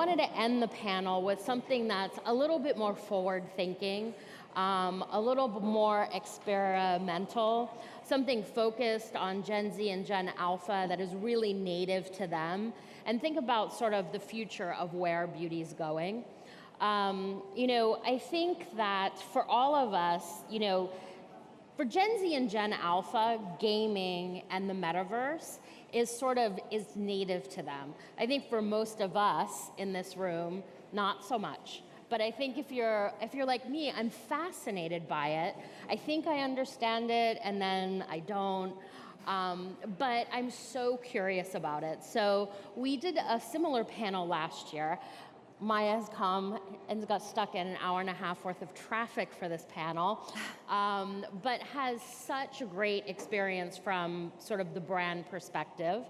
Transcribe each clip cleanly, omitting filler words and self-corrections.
wanted to end the panel with something that's a little bit more forward-thinking, a little bit more experimental, something focused on Gen Z and Gen Alpha that is really native to them, and think about sort of the future of where beauty's going. I think that for all of us, for Gen Z and Gen Alpha, gaming and the metaverse is native to them. I think for most of us in this room, not so much. But I think if you're like me, I'm fascinated by it. I think I understand it, and then I don't. But I'm so curious about it. So we did a similar panel last year. Maya has come and got stuck in an hour and a half worth of traffic for this panel, but has such a great experience from sort of the brand perspective.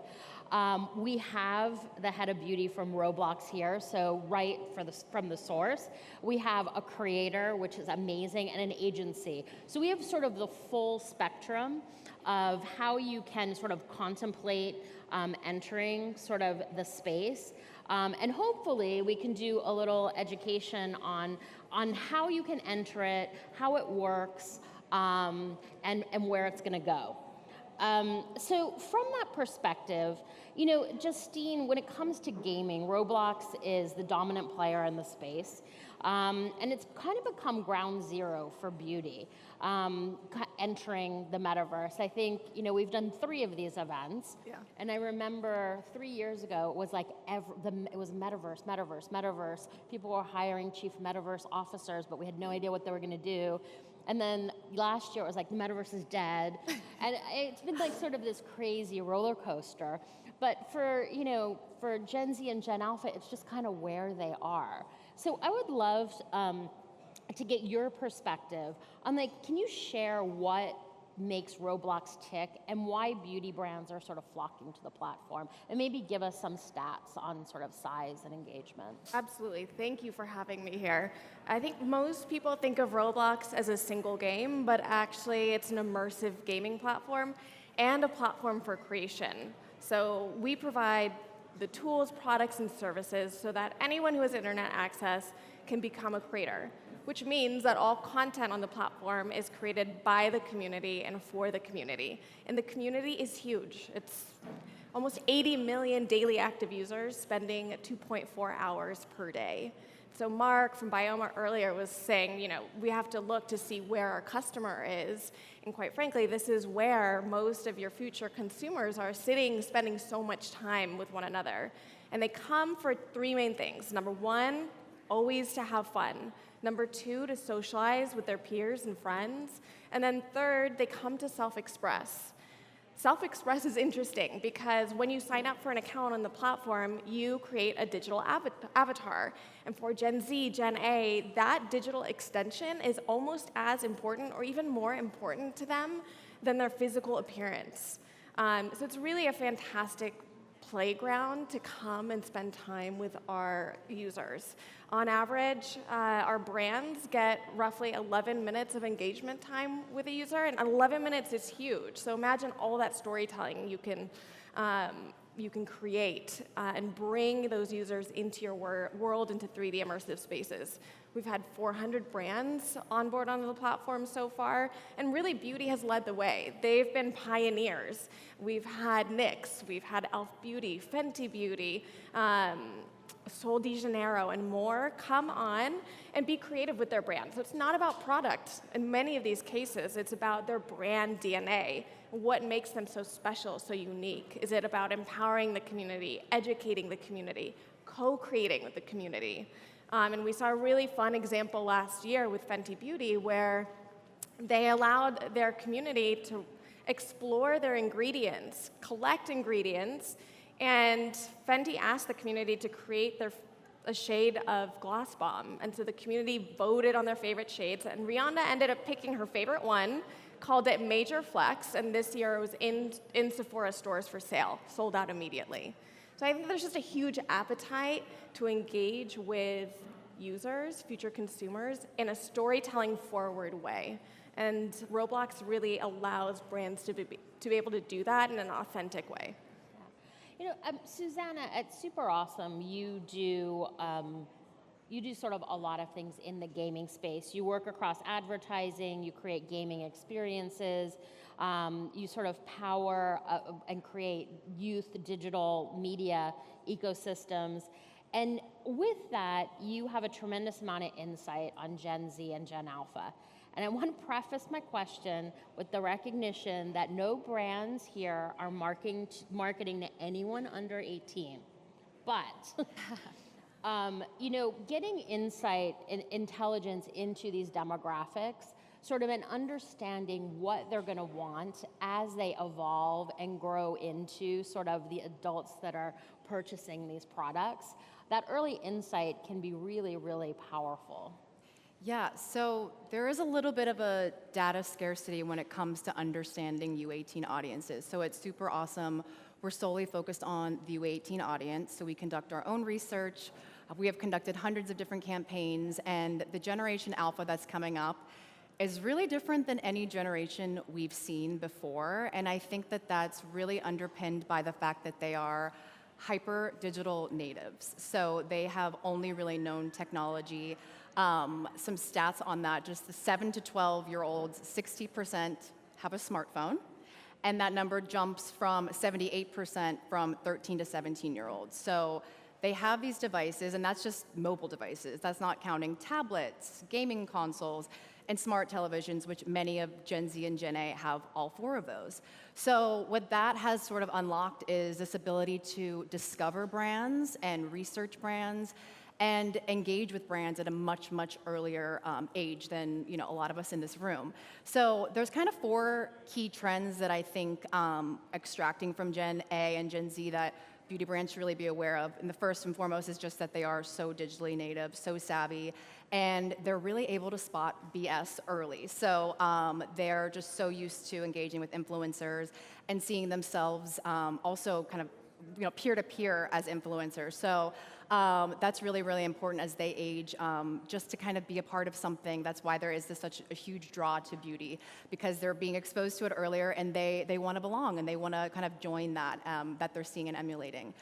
We have the head of beauty from Roblox here, so right from the source. We have a creator, which is amazing, and an agency. So we have sort of the full spectrum of how you can sort of contemplate entering sort of the space. And hopefully we can do a little education on how you can enter it, how it works, and where it's going to go. So from that perspective, Justine, when it comes to gaming, Roblox is the dominant player in the space. And it's kind of become ground zero for beauty, entering the metaverse. I think, we've done 3 of these events. Yeah. And I remember 3 years ago, it was like, it was metaverse. People were hiring chief metaverse officers, but we had no idea what they were going to do. And then last year, it was like, the metaverse is dead. And it's been like sort of this crazy roller coaster. But for Gen Z and Gen Alpha, it's just kind of where they are. So I would love to get your perspective on, can you share what makes Roblox tick and why beauty brands are sort of flocking to the platform? And maybe give us some stats on sort of size and engagement. Absolutely. Thank you for having me here. I think most people think of Roblox as a single game, but actually it's an immersive gaming platform and a platform for creation. So we provide the tools, products, and services so that anyone who has internet access can become a creator, which means that all content on the platform is created by the community and for the community. And the community is huge. It's almost 80 million daily active users spending 2.4 hours per day. So Mark from Beaumont earlier was saying, we have to look to see where our customer is. And quite frankly, this is where most of your future consumers are sitting, spending so much time with one another. And they come for 3 main things. Number 1, always to have fun. Number 2, to socialize with their peers and friends. And then 3rd, they come to self-express. Self-express is interesting because when you sign up for an account on the platform, you create a digital avatar. And for Gen Z, Gen A, that digital extension is almost as important or even more important to them than their physical appearance. So it's really a fantastic playground to come and spend time with our users. On average, our brands get roughly 11 minutes of engagement time with a user, and 11 minutes is huge. So imagine all that storytelling you can create and bring those users into your world, into 3D immersive spaces. We've had 400 brands on board on the platform so far, and really beauty has led the way. They've been pioneers. We've had NYX, we've had e.l.f. Beauty, Fenty Beauty, Sol de Janeiro, and more come on and be creative with their brand. So it's not about product. In many of these cases, it's about their brand DNA. What makes them so special, so unique? Is it about empowering the community, educating the community, co-creating with the community? And we saw a really fun example last year with Fenty Beauty where they allowed their community to explore their ingredients, collect ingredients, and Fenty asked the community to create a shade of Gloss Bomb. And so the community voted on their favorite shades, and Rihanna ended up picking her favorite one, called it Major Flex, and this year it was in Sephora stores for sale, sold out immediately. So I think there's just a huge appetite to engage with users, future consumers, in a storytelling forward way. And Roblox really allows brands to be able to do that in an authentic way. Susanah, at SuperAwesome, you do sort of a lot of things in the gaming space. You work across advertising, you create gaming experiences, you sort of power and create youth digital media ecosystems. And with that, you have a tremendous amount of insight on Gen Z and Gen Alpha. And I want to preface my question with the recognition that no brands here are marketing to anyone under 18. But getting insight and intelligence into these demographics, sort of an understanding what they're going to want as they evolve and grow into sort of the adults that are purchasing these products, that early insight can be really, really powerful. Yeah, so there is a little bit of a data scarcity when it comes to understanding U18 audiences. So at SuperAwesome, we're solely focused on the U18 audience, so we conduct our own research. We have conducted hundreds of different campaigns, and the Generation Alpha that's coming up is really different than any generation we've seen before, and I think that that's really underpinned by the fact that they are hyper digital natives. So they have only really known technology. Some stats on that, just the 7 to 12-year-olds, 60% have a smartphone, and that number jumps from 78% from 13 to 17-year-olds. So they have these devices, and that's just mobile devices. That's not counting tablets, gaming consoles, and smart televisions, which many of Gen Z and Gen A have all 4 of those. So what that has sort of unlocked is this ability to discover brands and research brands and engage with brands at a much, much earlier age than a lot of us in this room. So there's kind of 4 key trends that I think extracting from Gen A and Gen Z that beauty brands should really be aware of. And the first and foremost is just that they are so digitally native, so savvy, and they're really able to spot BS early. So they're just so used to engaging with influencers and seeing themselves also kind of peer-to-peer as influencers. So that's really, really important as they age, just to kind of be a part of something. That's why there is such a huge draw to beauty, because they're being exposed to it earlier, and they want to belong, and they want to kind of join that they're seeing and emulating.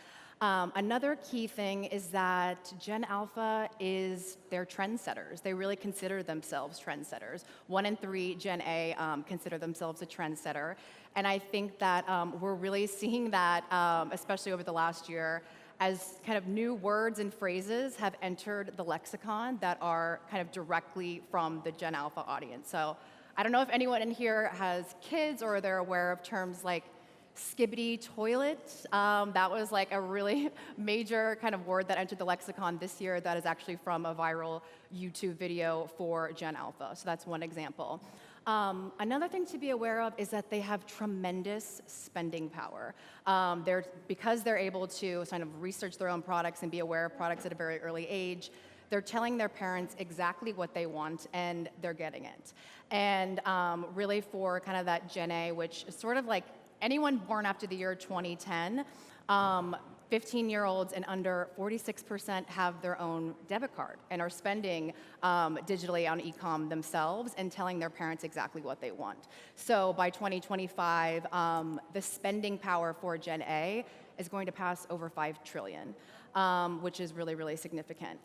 Another key thing is that Gen Alpha they're trendsetters. They really consider themselves trendsetters. 1 in 3 Gen A consider themselves a trendsetter. And I think that we're really seeing that, especially over the last year, as kind of new words and phrases have entered the lexicon that are kind of directly from the Gen Alpha audience. So I don't know if anyone in here has kids or they're aware of terms like skibbity toilet. That was like a really major kind of word that entered the lexicon this year that is actually from a viral YouTube video for Gen Alpha. So that's one example. Another thing to be aware of is that they have tremendous spending power. Because they're able to kind of research their own products and be aware of products at a very early age, they're telling their parents exactly what they want, and they're getting it. And really for kind of that Gen A, which is sort of like anyone born after the year 2010, 15-year-olds and under, 46% have their own debit card and are spending digitally on e-com themselves and telling their parents exactly what they want. So by 2025, the spending power for Gen A is going to pass over $5 trillion, which is really, really significant.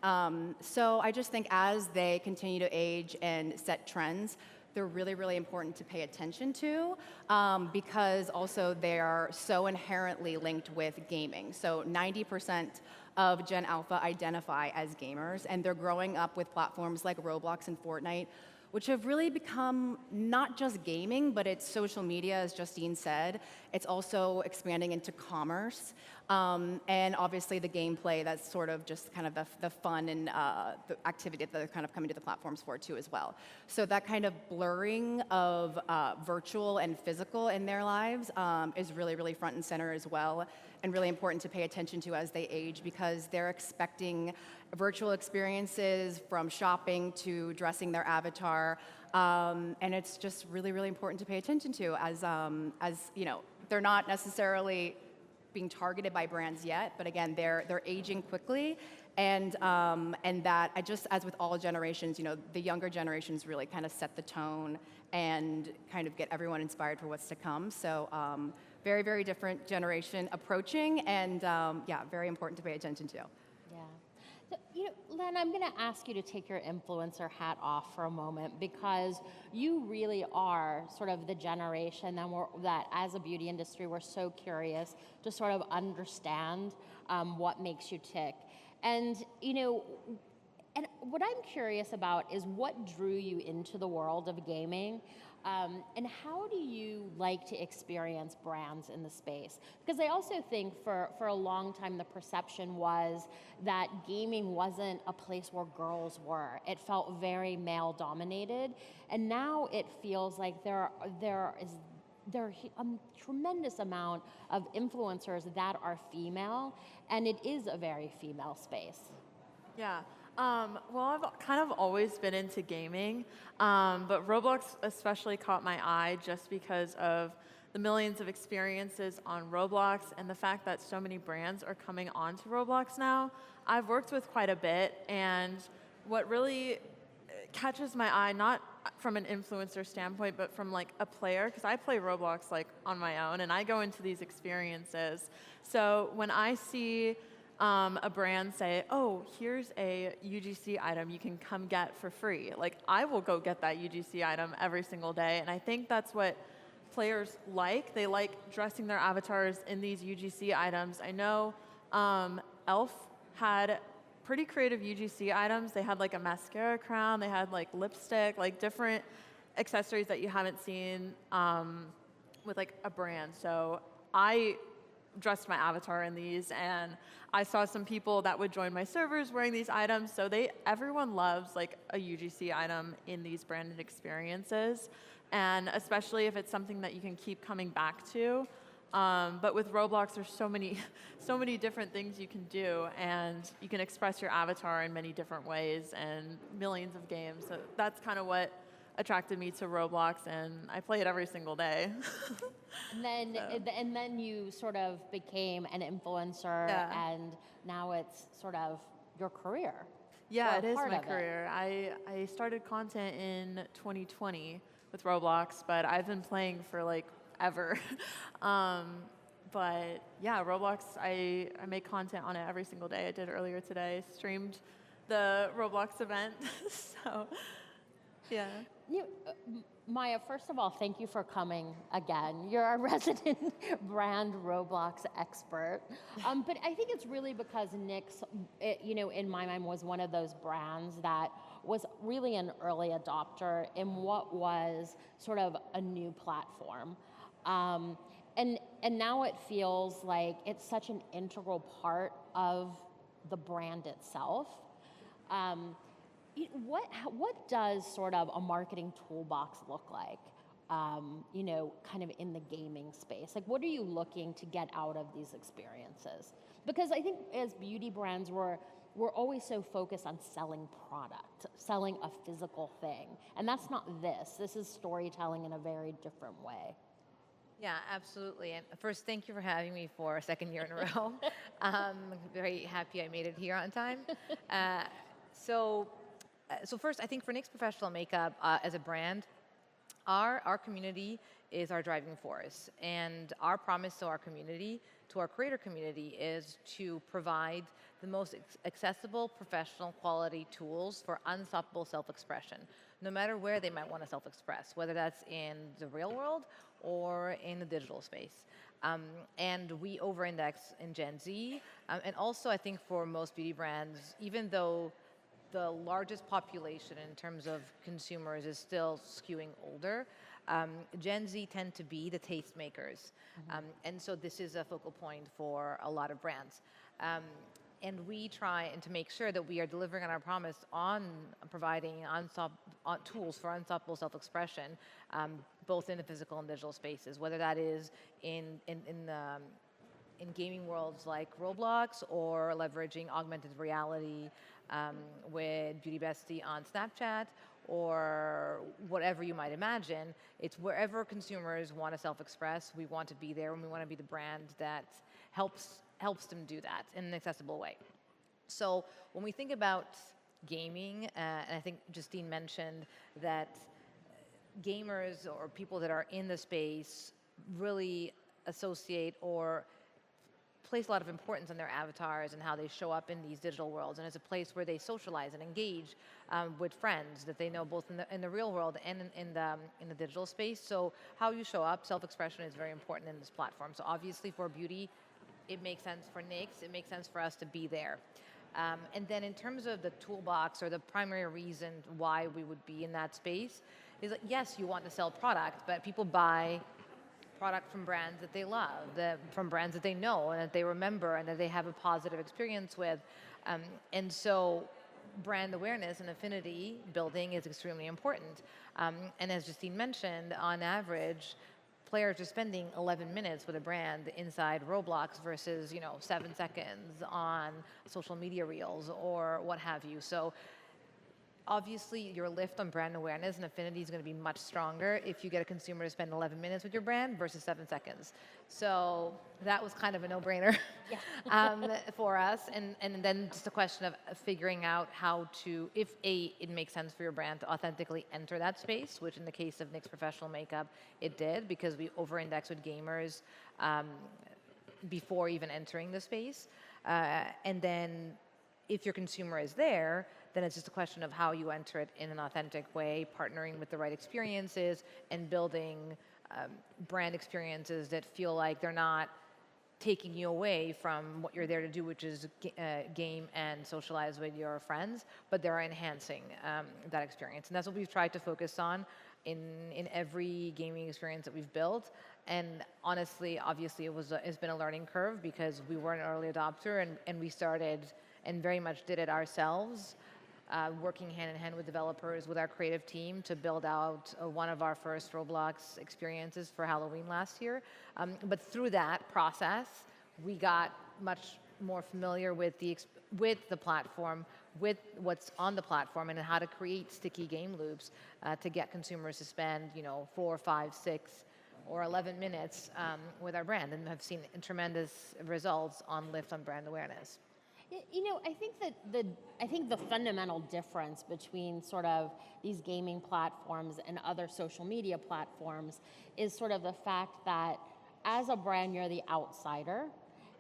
So I just think as they continue to age and set trends, they're really, really important to pay attention to, because also they are so inherently linked with gaming. So 90% of Gen Alpha identify as gamers, and they're growing up with platforms like Roblox and Fortnite, which have really become not just gaming, but it's social media, as Justine said. It's also expanding into commerce, and obviously the gameplay that's sort of just kind of the fun and the activity that they're kind of coming to the platforms for too as well. So that kind of blurring of virtual and physical in their lives is really, really front and center as well, and really important to pay attention to as they age, because they're expecting virtual experiences from shopping to dressing their avatar, and it's just really, really important to pay attention to as they're not necessarily being targeted by brands yet, but again, they're aging quickly, and that as with all generations, the younger generations really kind of set the tone and kind of get everyone inspired for what's to come. So very, very different generation approaching, and yeah, very important to pay attention to. Yeah. So, Len, I'm going to ask you to take your influencer hat off for a moment, because you really are sort of the generation that as a beauty industry, we're so curious to sort of understand what makes you tick. And, and what I'm curious about is what drew you into the world of gaming, and how do you like to experience brands in the space? Because I also think for a long time the perception was that gaming wasn't a place where girls were. It felt very male dominated, and now it feels like there are a tremendous amount of influencers that are female, and it is a very female space. Yeah. Well, I've kind of always been into gaming, but Roblox especially caught my eye just because of the millions of experiences on Roblox and the fact that so many brands are coming onto Roblox now. I've worked with quite a bit, and what really catches my eye, not from an influencer standpoint, but from like a player, because I play Roblox like on my own, and I go into these experiences. So when I see a brand say, oh, here's a UGC item you can come get for free, like I will go get that UGC item every single day. And I think that's what players like. They like dressing their avatars in these UGC items. I know Elf had pretty creative UGC items. They had like a mascara crown, they had like lipstick, like different accessories that you haven't seen with like a brand. So I dressed my avatar in these, and I saw some people that would join my servers wearing these items. So everyone loves like a UGC item in these branded experiences, and especially if it's something that you can keep coming back to. But with Roblox, there's so many different things you can do, and you can express your avatar in many different ways and millions of games. So that's kind of what attracted me to Roblox, and I play it every single day. And then you sort of became an influencer, Yeah. and now it's sort of your career. Yeah, Or it a is part my of it. career. I started content in 2020 with Roblox, but I've been playing for like ever. But yeah, Roblox, I make content on it every single day. I did earlier today, streamed the Roblox event. So yeah. Maya, first of all, thank you for coming again. You're a resident brand Roblox expert. But I think it's really because Nyx, in my mind, was one of those brands that was really an early adopter in what was sort of a new platform. And now it feels like it's such an integral part of the brand itself. What does sort of a marketing toolbox look like, kind of in the gaming space? Like, what are you looking to get out of these experiences? Because I think as beauty brands, we're always so focused on selling product, selling a physical thing. And that's not this. This is storytelling in a very different way. Yeah, absolutely. And first, thank you for having me for a second year in a row. I'm very happy I made it here on time. So first, I think for NYX Professional Makeup as a brand, our community is our driving force. And our promise to our community, to our creator community, is to provide the most accessible, professional, quality tools for unstoppable self-expression, no matter where they might want to self-express, whether that's in the real world or in the digital space. And we over-index in Gen Z. And also, I think for most beauty brands, even though the largest population in terms of consumers is still skewing older, Gen Z tend to be the tastemakers. And so this is a focal point for a lot of brands. And we try to make sure that we are delivering on our promise on providing tools for unstoppable self-expression, both in the physical and digital spaces, whether that is in gaming worlds like Roblox, or leveraging augmented reality with Beauty Bestie on Snapchat, or whatever you might imagine. It's wherever consumers want to self-express, we want to be there, and we want to be the brand that helps them do that in an accessible way. So when we think about gaming, and I think Justine mentioned that gamers or people that are in the space really associate or place a lot of importance on their avatars and how they show up in these digital worlds, and it's a place where they socialize and engage with friends that they know both in the real world and in the digital space. So how you show up, self-expression is very important in this platform. So obviously for beauty, it makes sense for NYX, it makes sense for us to be there. And then in terms of the toolbox or the primary reason why we would be in that space is that yes, you want to sell product, but people buy product from brands that they love, from brands that they know and that they remember and that they have a positive experience with. And so brand awareness and affinity building is extremely important. And as Justine mentioned, on average, players are spending 11 minutes with a brand inside Roblox versus 7 seconds on social media reels or what have you. So obviously, your lift on brand awareness and affinity is going to be much stronger if you get a consumer to spend 11 minutes with your brand versus 7 seconds. So that was kind of a no-brainer for us. And then just a question of figuring out how to, if it makes sense for your brand to authentically enter that space, which in the case of NYX Professional Makeup, it did, because we over-index with gamers before even entering the space. And then if your consumer is there, then it's just a question of how you enter it in an authentic way, partnering with the right experiences and building brand experiences that feel like they're not taking you away from what you're there to do, which is game and socialize with your friends, but they're enhancing that experience. And that's what we've tried to focus on in every gaming experience that we've built. And honestly, obviously, it's been a learning curve because we were an early adopter and we started and very much did it ourselves, working hand in hand with developers, with our creative team to build out one of our first Roblox experiences for Halloween last year. But through that process, we got much more familiar with the platform, with what's on the platform, and how to create sticky game loops to get consumers to spend 4, 5, 6, or 11 minutes with our brand, and have seen tremendous results on lift on brand awareness. I think the fundamental difference between sort of these gaming platforms and other social media platforms is sort of the fact that as a brand, you're the outsider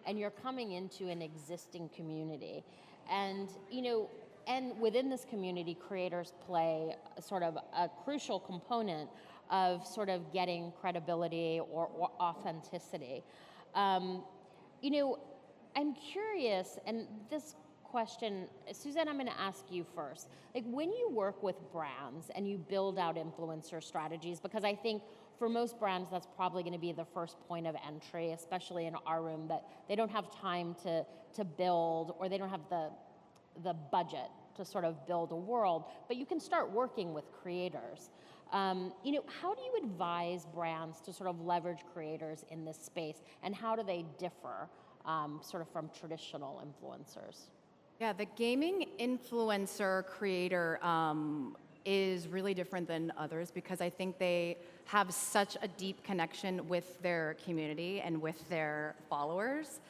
and you're coming into an existing community. And, and within this community, creators play sort of a crucial component of sort of getting credibility or authenticity. I'm curious, and this question, Susanna, I'm going to ask you first. Like, when you work with brands and you build out influencer strategies, because I think for most brands that's probably going to be the first point of entry, especially in our room, that they don't have time to build, or they don't have the budget to sort of build a world, but you can start working with creators. How do you advise brands to sort of leverage creators in this space, and how do they differ sort of from traditional influencers? Yeah, the gaming influencer creator is really different than others because I think they have such a deep connection with their community and with their followers.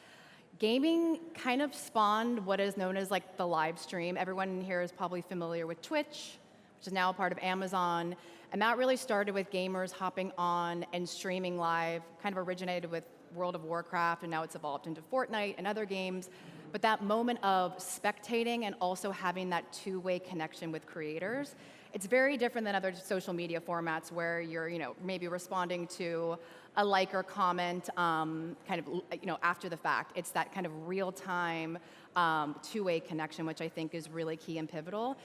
Gaming kind of spawned what is known as like the live stream. Everyone here is probably familiar with Twitch, which is now a part of Amazon. And that really started with gamers hopping on and streaming live, kind of originated with World of Warcraft, and now it's evolved into Fortnite and other games. But that moment of spectating and also having that two-way connection with creators, it's very different than other social media formats where you're, maybe responding to a like or comment kind of, after the fact. It's that kind of real-time two-way connection, which I think is really key and pivotal.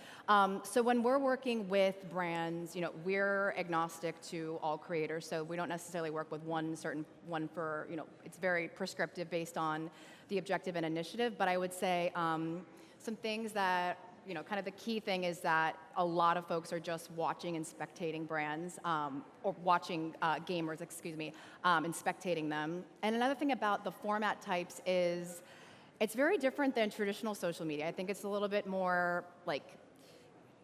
So when we're working with brands, we're agnostic to all creators, so we don't necessarily work with one certain one for, it's very prescriptive based on the objective and initiative. But I would say some things that, kind of the key thing is that a lot of folks are just watching and spectating brands, or watching gamers, and spectating them. And another thing about the format types is it's very different than traditional social media. I think it's a little bit more like,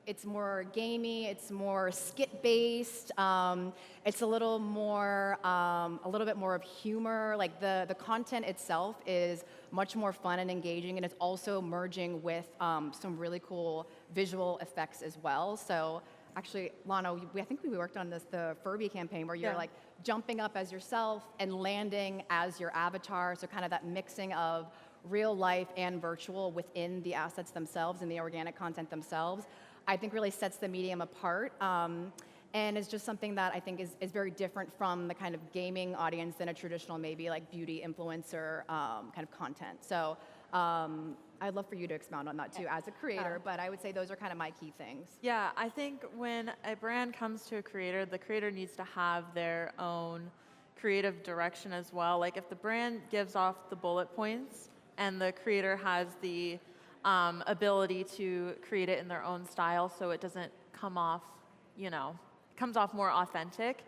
it's more gamey, it's more skit-based, it's a little bit more of humor. Like the content itself is much more fun and engaging, and it's also merging with some really cool visual effects as well. So Actually, Lana, I think we worked on the Furby campaign, where you're Yeah. like jumping up as yourself and landing as your avatar. So kind of that mixing of real life and virtual within the assets themselves and the organic content themselves, I think really sets the medium apart. And is just something that I think is very different from the kind of gaming audience than a traditional, maybe like beauty influencer kind of content. So I'd love for you to expound on that too as a creator, but I would say those are kind of my key things. Yeah, I think when a brand comes to a creator, the creator needs to have their own creative direction as well. Like if the brand gives off the bullet points and the creator has the ability to create it in their own style so it doesn't come off, comes off more authentic.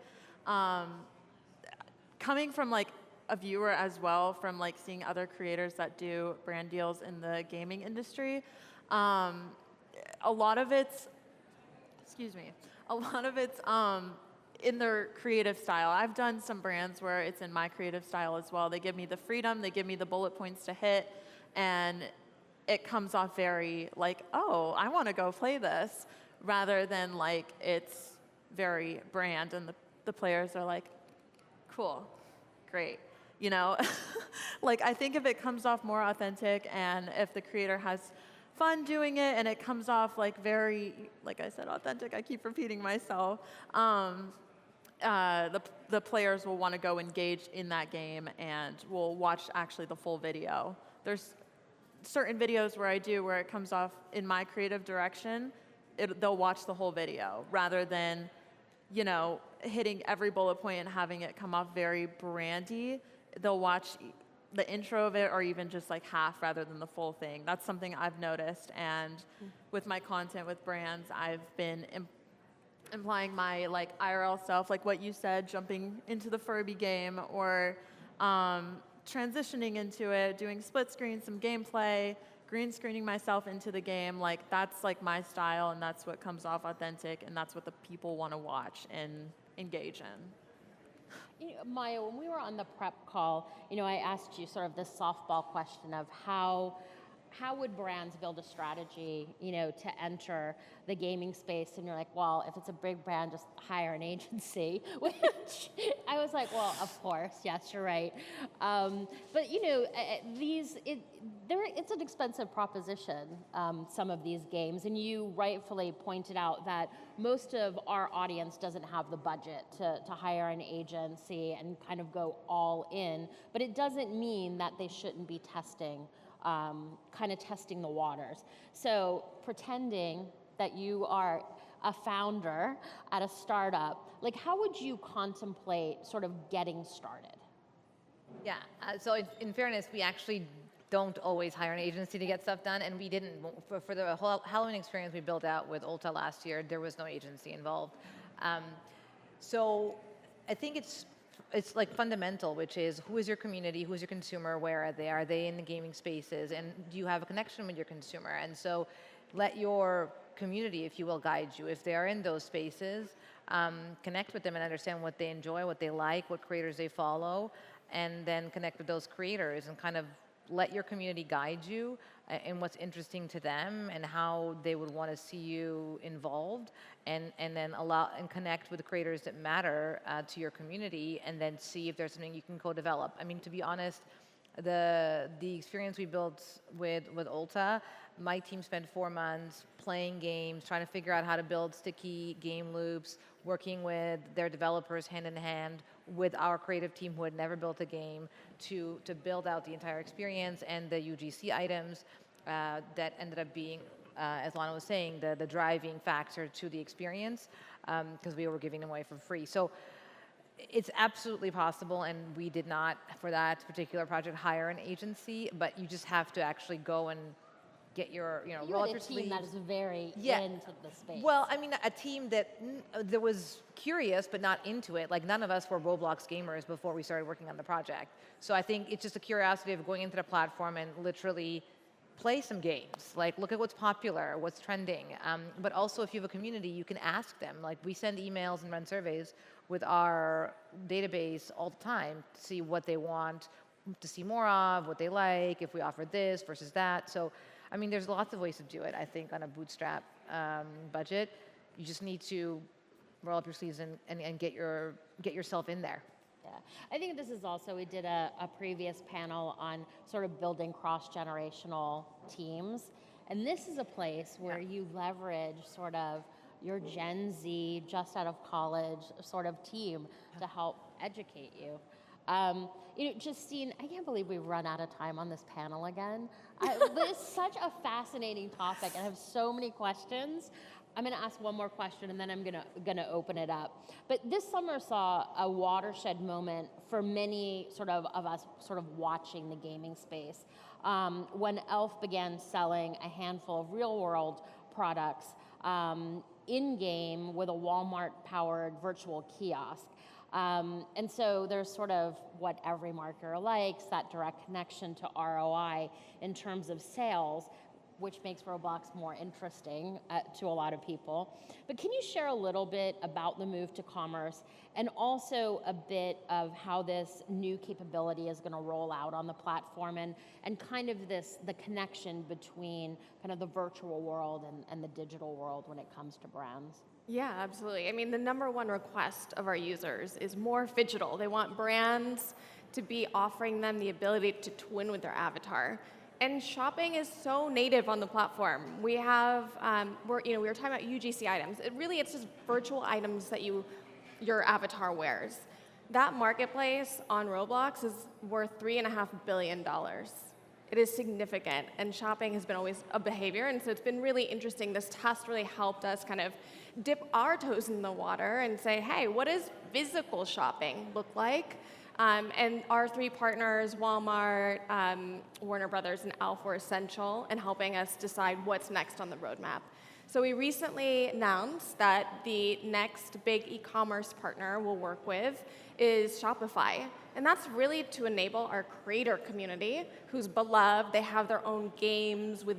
Coming from like a viewer as well, from like seeing other creators that do brand deals in the gaming industry, a lot of it's in their creative style. I've done some brands where it's in my creative style as well. They give me the freedom, they give me the bullet points to hit, and it comes off very like, oh, I want to go play this, rather than like it's very brand and the players are like, cool, great. Like I think if it comes off more authentic and if the creator has fun doing it and it comes off like very, like I said, authentic, I keep repeating myself, the players will want to go engage in that game and will watch actually the full video. There's certain videos where it comes off in my creative direction, they'll watch the whole video rather than, hitting every bullet point and having it come off very brandy. They'll watch the intro of it or even just like half rather than the full thing. That's something I've noticed. And with my content with brands, I've been implying my like IRL self, like what you said, jumping into the Furby game or transitioning into it, doing split screen, some gameplay, green screening myself into the game. Like that's like my style and that's what comes off authentic and that's what the people want to watch and engage in. Maya, when we were on the prep call, I asked you sort of this softball question of how would brands build a strategy, to enter the gaming space? And you're like, well, if it's a big brand, just hire an agency, which I was like, well, of course, yes, you're right. But, it's an expensive proposition, some of these games. And you rightfully pointed out that most of our audience doesn't have the budget to hire an agency and kind of go all in. But it doesn't mean that they shouldn't be testing the waters. So pretending that you are a founder at a startup, like how would you contemplate sort of getting started? Yeah, so in fairness, we actually don't always hire an agency to get stuff done, and we didn't. For the whole Halloween experience we built out with Ulta last year, there was no agency involved. So I think it's like fundamental, which is who is your community, who is your consumer, where are they? Are they in the gaming spaces? And do you have a connection with your consumer? And so let your community, if you will, guide you. If they are in those spaces, connect with them and understand what they enjoy, what they like, what creators they follow, and then connect with those creators and kind of let your community guide you in what's interesting to them and how they would want to see you involved, and then allow and connect with the creators that matter to your community, and then see if there's something you can co-develop. I mean, to be honest, the experience we built with Ulta, my team spent 4 months playing games, trying to figure out how to build sticky game loops, working with their developers hand in hand with our creative team who had never built a game to build out the entire experience and the UGC items that ended up being, as Lana was saying, the driving factor to the experience, because we were giving them away for free. So it's absolutely possible, and we did not, for that particular project, hire an agency, but you just have to actually go and get your, roll up your sleeves. You had a team that is very into the space. Well, I mean, a team that was curious but not into it. Like, none of us were Roblox gamers before we started working on the project. So I think it's just a curiosity of going into the platform and literally play some games. Like, look at what's popular, what's trending. But also, if you have a community, you can ask them. Like, we send emails and run surveys with our database all the time to see what they want to see more of, what they like, if we offer this versus that. So, I mean, there's lots of ways to do it, I think, on a bootstrap budget. You just need to roll up your sleeves and get yourself in there. Yeah. I think this is also, we did a previous panel on sort of building cross-generational teams. And this is a place where you leverage sort of your Gen Z, just out of college sort of team to help educate you. Justine, I can't believe we've run out of time on this panel again. But it's such a fascinating topic, and I have so many questions. I'm going to ask one more question, and then I'm going to open it up. But this summer saw a watershed moment for many sort of us sort of watching the gaming space when Elf began selling a handful of real-world products in-game with a Walmart-powered virtual kiosk. And so there's sort of what every marketer likes, that direct connection to ROI in terms of sales, which makes Roblox more interesting to a lot of people. But can you share a little bit about the move to commerce and also a bit of how this new capability is going to roll out on the platform and kind of the connection between kind of the virtual world and the digital world when it comes to brands? Yeah, absolutely. I mean, the number one request of our users is more Phydigital. They want brands to be offering them the ability to twin with their avatar. And shopping is so native on the platform. We have, we were talking about UGC items. It's just virtual items that your avatar wears. That marketplace on Roblox is worth $3.5 billion. It is significant, and shopping has been always a behavior, and so it's been really interesting. This test really helped us kind of dip our toes in the water and say, hey, what does physical shopping look like? And our three partners, Walmart, Warner Brothers, and Alf, were essential in helping us decide what's next on the roadmap. So we recently announced that the next big e-commerce partner we'll work with is Shopify. And that's really to enable our creator community, who's beloved. They have their own games with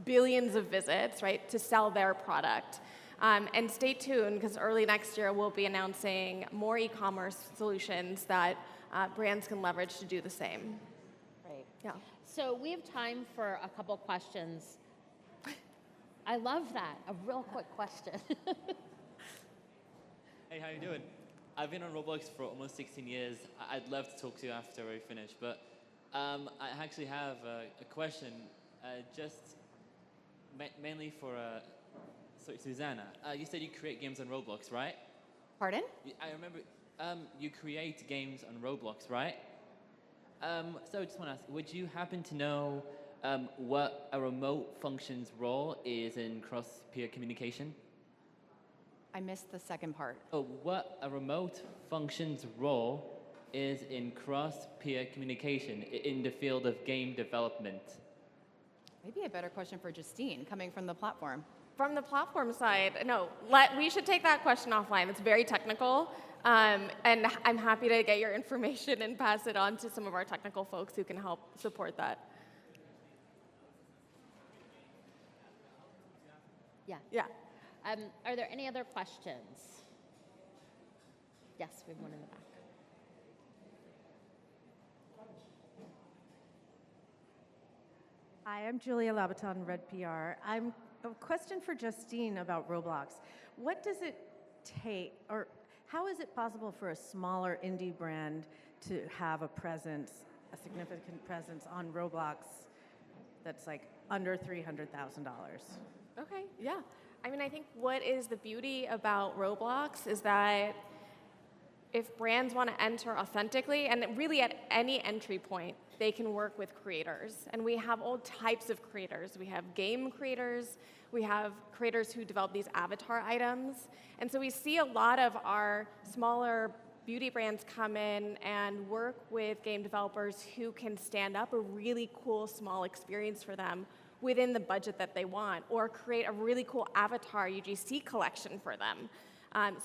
billions of visits, right, to sell their product. And stay tuned, because early next year we'll be announcing more e-commerce solutions that brands can leverage to do the same. Great. Yeah. So we have time for a couple questions. I love that, a real quick question. Hey, how you doing? I've been on Roblox for almost 16 years. I'd love to talk to you after we finish, but I actually have a question, just mainly for Susanah. You said you create games on Roblox, right? Pardon? I remember you create games on Roblox, right? So I just want to ask, would you happen to know what a remote function's role is in cross-peer communication? I missed the second part. Oh, what a remote function's role is in cross-peer communication in the field of game development? Maybe a better question for Justine, coming from the platform. From the platform side, no, we should take that question offline. It's very technical, and I'm happy to get your information and pass it on to some of our technical folks who can help support that. Yeah. Yeah. Are there any other questions? Yes, we have one in the back. Hi, I'm Julia Labaton, Red PR. A question for Justine about Roblox. What does it take, or how is it possible for a smaller indie brand to have a significant presence on Roblox that's like under $300,000? Okay, yeah. I mean, I think what is the beauty about Roblox is that if brands want to enter authentically, and really at any entry point, they can work with creators. And we have all types of creators. We have game creators. We have creators who develop these avatar items. And so we see a lot of our smaller beauty brands come in and work with game developers who can stand up a really cool small experience for them within the budget that they want, or create a really cool avatar UGC collection for them.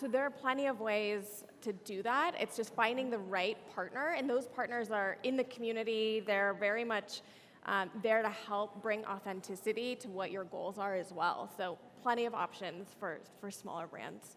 So there are plenty of ways to do that. It's just finding the right partner, and those partners are in the community. They're very much there to help bring authenticity to what your goals are as well. So plenty of options for smaller brands.